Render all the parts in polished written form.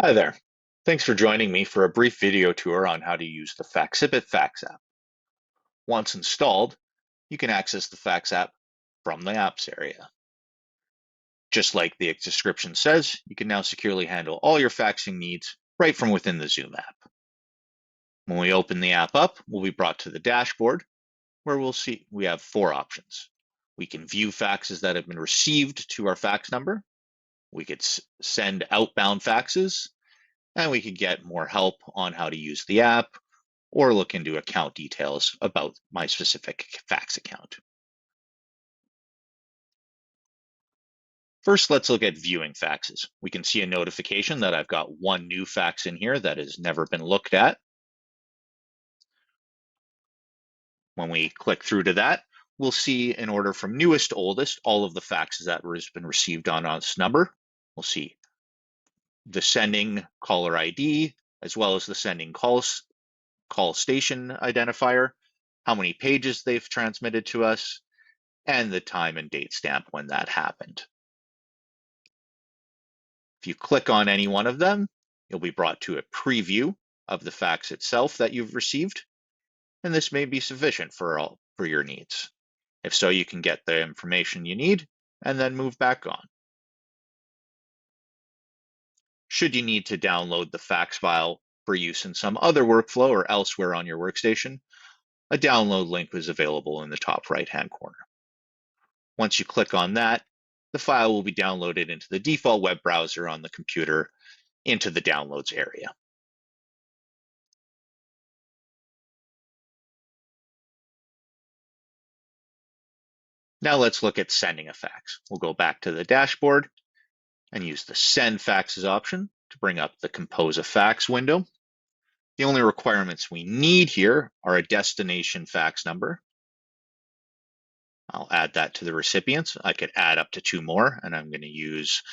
Hi there. Thanks for joining me for a brief video tour on how to use the FaxSIPit Fax app. Once installed, you can access the Fax app from the apps area. Just like the description says, you can now securely handle all your faxing needs right from within the Zoom app. When we open the app up, we'll be brought to the dashboard where we'll see we have four options. We can view faxes that have been received to our fax number. We could send outbound faxes, and we could get more help on how to use the app or look into account details about my specific fax account. First, let's look at viewing faxes. We can see a notification that I've got one new fax in here that has never been looked at. When we click through to that, we'll see in order from newest to oldest, all of the faxes that has been received on this number. We'll see the sending caller ID, as well as the sending call station identifier, how many pages they've transmitted to us, and the time and date stamp when that happened. If you click on any one of them, you'll be brought to a preview of the fax itself that you've received, and this may be sufficient for your needs. If so, you can get the information you need and then move back on. Should you need to download the fax file for use in some other workflow or elsewhere on your workstation, a download link is available in the top right-hand corner. Once you click on that, the file will be downloaded into the default web browser on the computer into the downloads area. Now let's look at sending a fax. We'll go back to the dashboard and use the Send Faxes option to bring up the Compose a Fax window. The only requirements we need here are a destination fax number. I'll add that to the recipients. I could add up to two more, and I'm going to use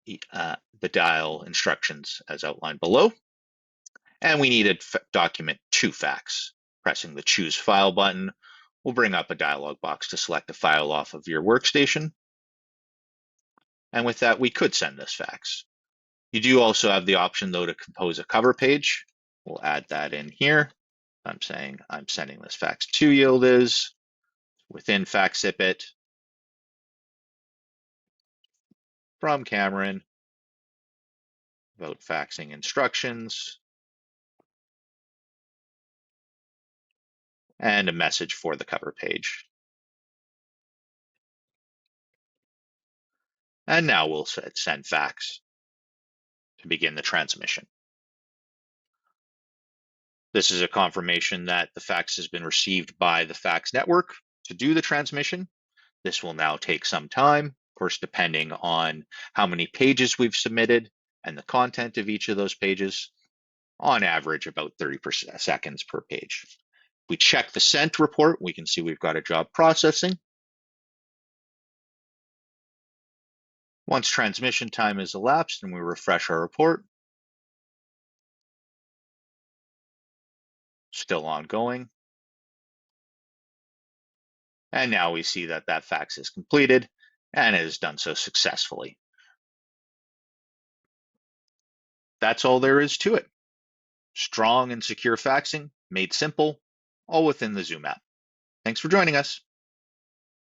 the dial instructions as outlined below. And we need a document to fax. Pressing the Choose File button will bring up a dialog box to select a file off of your workstation. And with that, we could send this fax. You do also have the option, though, to compose a cover page. We'll add that in here. I'm saying I'm sending this fax to Yildiz within FaxSIPit from Cameron about faxing instructions and a message for the cover page. And now we'll send fax to begin the transmission. This is a confirmation that the fax has been received by the fax network to do the transmission. This will now take some time, of course, depending on how many pages we've submitted and the content of each of those pages. On average, about 30 seconds per page. If we check the sent report, we can see we've got a job processing. Once transmission time is elapsed and we refresh our report, still ongoing. And now we see that that fax is completed and it has done so successfully. That's all there is to it. Strong and secure faxing, made simple, all within the Zoom app. Thanks for joining us.